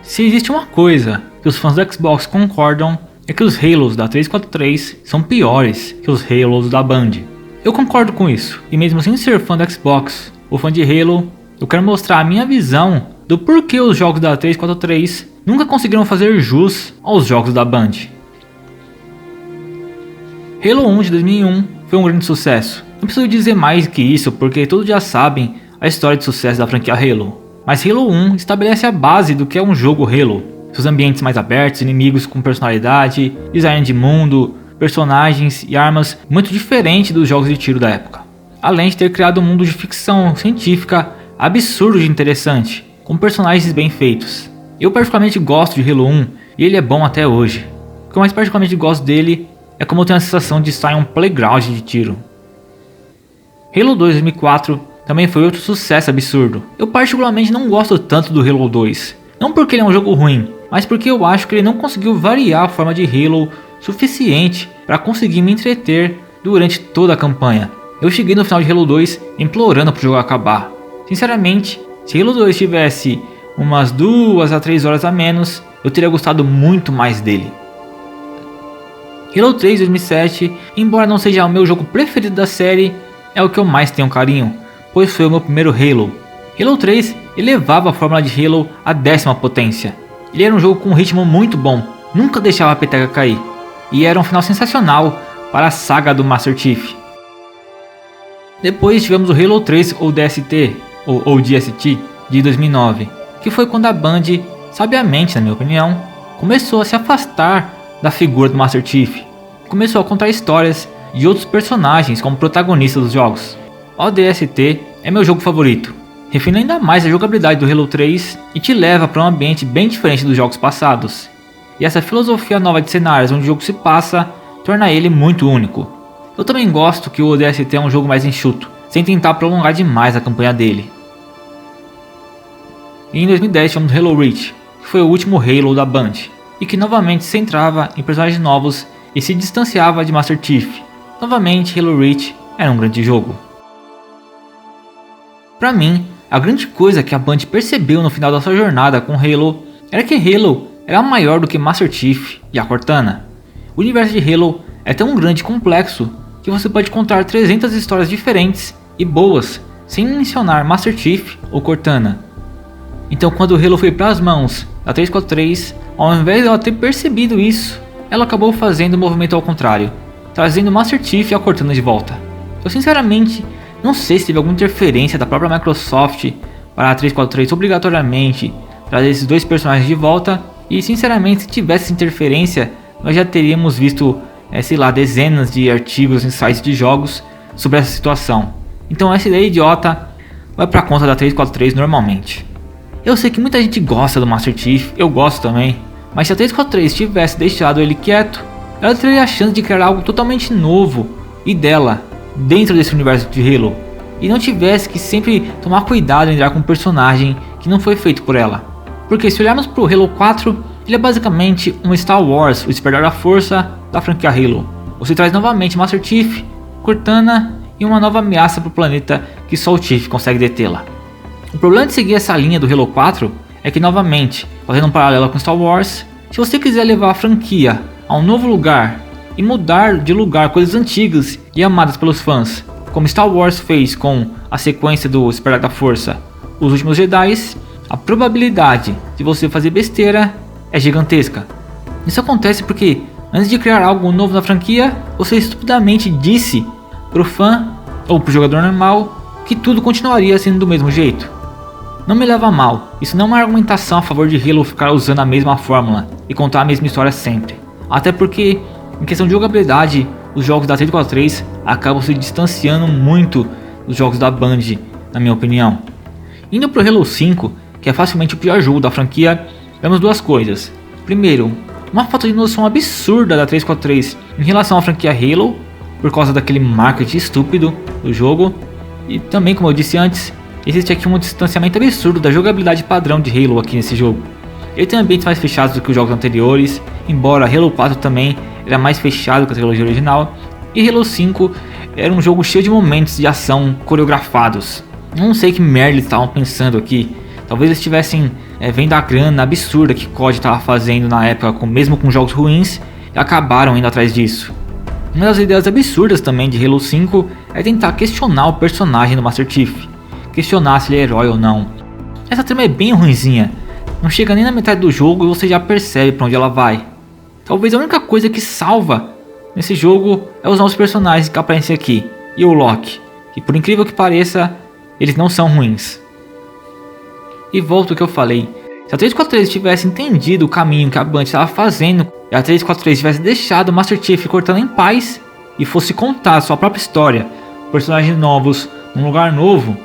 Se existe uma coisa que os fãs do Xbox concordam, é que os Halos da 343 são piores que os Halos da Band. Eu concordo com isso, e mesmo sem ser fã do Xbox ou fã de Halo, eu quero mostrar a minha visão do porquê os jogos da 343 nunca conseguiram fazer jus aos jogos da Band. Halo 1 de 2001 foi um grande sucesso. Não preciso dizer mais que isso porque todos já sabem a história de sucesso da franquia Halo. Mas Halo 1 estabelece a base do que é um jogo Halo. Seus ambientes mais abertos, inimigos com personalidade, design de mundo, personagens e armas muito diferente dos jogos de tiro da época. Além de ter criado um mundo de ficção científica absurdo de interessante, com personagens bem feitos. Eu particularmente gosto de Halo 1 e ele é bom até hoje. O que eu mais particularmente gosto dele é como eu tenho a sensação de estar em um playground de tiro. Halo 2 2004 também foi outro sucesso absurdo. Eu particularmente não gosto tanto do Halo 2. Não porque ele é um jogo ruim, mas porque eu acho que ele não conseguiu variar a forma de Halo suficiente para conseguir me entreter durante toda a campanha. Eu cheguei no final de Halo 2 implorando para o jogo acabar. Sinceramente, se Halo 2 tivesse umas 2 a 3 horas a menos, eu teria gostado muito mais dele. Halo 3 2007, embora não seja o meu jogo preferido da série, é o que eu mais tenho carinho, pois foi o meu primeiro Halo. Halo 3 elevava a fórmula de Halo à 10ª potência. Ele era um jogo com um ritmo muito bom, nunca deixava a peteca cair, e era um final sensacional para a saga do Master Chief. Depois tivemos o Halo 3 ODST, ou ODST, de 2009, que foi quando a Band, sabiamente na minha opinião, começou a se afastar da figura do Master Chief, começou a contar histórias de outros personagens como protagonistas dos jogos. ODST é meu jogo favorito, refina ainda mais a jogabilidade do Halo 3 e te leva para um ambiente bem diferente dos jogos passados. E essa filosofia nova de cenários onde o jogo se passa torna ele muito único. Eu também gosto que o ODST é um jogo mais enxuto, sem tentar prolongar demais a campanha dele. E em 2010 tivemos Halo Reach, que foi o último Halo da Band, e que novamente se centrava em personagens novos e se distanciava de Master Chief. Novamente, Halo Reach era um grande jogo. Para mim, a grande coisa que a Band percebeu no final da sua jornada com Halo era que Halo era maior do que Master Chief e a Cortana. O universo de Halo é tão grande e complexo que você pode contar 300 histórias diferentes e boas sem mencionar Master Chief ou Cortana. Então quando o Halo foi para as mãos da 343, ao invés de ela ter percebido isso, ela acabou fazendo o movimento ao contrário, trazendo Master Chief e a Cortana de volta. Eu sinceramente não sei se teve alguma interferência da própria Microsoft para a 343 obrigatoriamente trazer esses dois personagens de volta, e sinceramente se tivesse essa interferência nós já teríamos visto, dezenas de artigos em sites de jogos sobre essa situação. Então essa ideia idiota vai para conta da 343 normalmente. Eu sei que muita gente gosta do Master Chief, eu gosto também, mas se a 343 tivesse deixado ele quieto, ela teria a chance de criar algo totalmente novo e dela dentro desse universo de Halo, e não tivesse que sempre tomar cuidado em lidar com um personagem que não foi feito por ela. Porque se olharmos para o Halo 4, ele é basicamente um Star Wars, o Despertar da Força da franquia Halo. Você traz novamente Master Chief, Cortana e uma nova ameaça para o planeta que só o Chief consegue detê-la. O problema de seguir essa linha do Halo 4 é que, novamente, fazendo um paralelo com Star Wars, se você quiser levar a franquia a um novo lugar e mudar de lugar coisas antigas e amadas pelos fãs, como Star Wars fez com a sequência do Despertar da Força, Os Últimos Jedi, a probabilidade de você fazer besteira é gigantesca. Isso acontece porque, antes de criar algo novo na franquia, você estupidamente disse pro fã ou pro jogador normal que tudo continuaria sendo do mesmo jeito. Não me leva a mal, isso não é uma argumentação a favor de Halo ficar usando a mesma fórmula e contar a mesma história sempre. Até porque, em questão de jogabilidade, os jogos da 343 acabam se distanciando muito dos jogos da Band, na minha opinião. Indo pro Halo 5, que é facilmente o pior jogo da franquia, vemos duas coisas. Primeiro, uma falta de noção absurda da 343 em relação à franquia Halo, por causa daquele marketing estúpido do jogo. E também, como eu disse antes, existe aqui um distanciamento absurdo da jogabilidade padrão de Halo aqui nesse jogo. Ele tem ambientes mais fechados do que os jogos anteriores, embora Halo 4 também era mais fechado que a trilogia original, e Halo 5 era um jogo cheio de momentos de ação coreografados. Não sei que merda eles estavam pensando aqui. Talvez eles estivessem vendo a grana absurda que COD estava fazendo na época, mesmo com jogos ruins, e acabaram indo atrás disso. Uma das ideias absurdas também de Halo 5 é tentar questionar o personagem do Master Chief, questionar se ele é herói ou não. Essa trama é bem ruinzinha, não chega nem na metade do jogo e você já percebe para onde ela vai. Talvez a única coisa que salva nesse jogo é os novos personagens que aparecem aqui, e o Locke, que por incrível que pareça, eles não são ruins. E volto ao que eu falei, se a 343 tivesse entendido o caminho que a Bungie estava fazendo, e a 343 tivesse deixado o Master Chief cortando em paz, e fosse contar sua própria história, personagens novos, num lugar novo,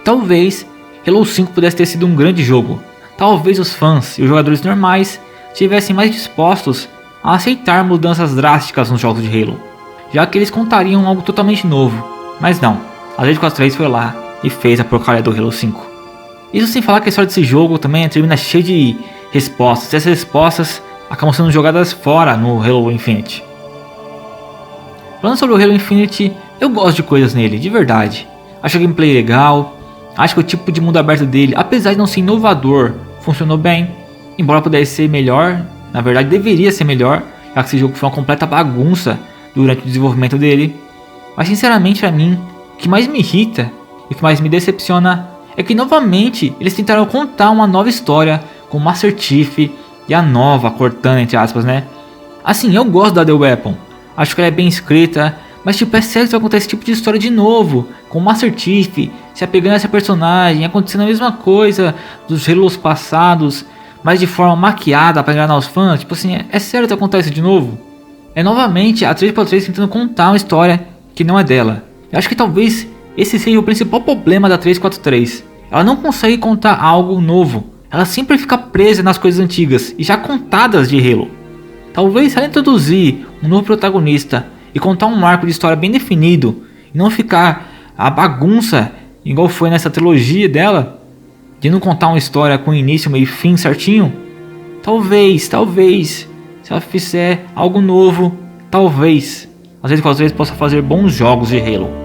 talvez Halo 5 pudesse ter sido um grande jogo. Talvez os fãs e os jogadores normais estivessem mais dispostos a aceitar mudanças drásticas nos jogos de Halo, já que eles contariam algo totalmente novo. Mas não, a 343 foi lá e fez a porcaria do Halo 5. Isso sem falar que a história desse jogo também termina cheia de respostas, e essas respostas acabam sendo jogadas fora no Halo Infinite. Falando sobre o Halo Infinite, eu gosto de coisas nele, de verdade. Acho a gameplay legal, acho que o tipo de mundo aberto dele, apesar de não ser inovador, funcionou bem. Embora pudesse ser melhor, na verdade deveria ser melhor, já que esse jogo foi uma completa bagunça durante o desenvolvimento dele. Mas sinceramente, pra mim, o que mais me irrita e o que mais me decepciona é que novamente eles tentaram contar uma nova história com o Master Chief e a nova Cortana, entre aspas, né? Assim, eu gosto da The Weapon, acho que ela é bem escrita, mas tipo, é sério que vai contar esse tipo de história de novo, com o Master Chief se apegando a essa personagem, acontecendo a mesma coisa dos Halos passados, mas de forma maquiada para enganar os fãs. Tipo assim, é sério que vai contar isso de novo? É novamente a 343 tentando contar uma história que não é dela. Eu acho que talvez esse seja o principal problema da 343. Ela não consegue contar algo novo. Ela sempre fica presa nas coisas antigas e já contadas de Halo. Talvez se ela introduzir um novo protagonista e contar um arco de história bem definido, e não ficar a bagunça igual foi nessa trilogia dela, de não contar uma história com início, meio e fim certinho, talvez, se ela fizer algo novo, talvez a 343 possa fazer bons jogos de Halo.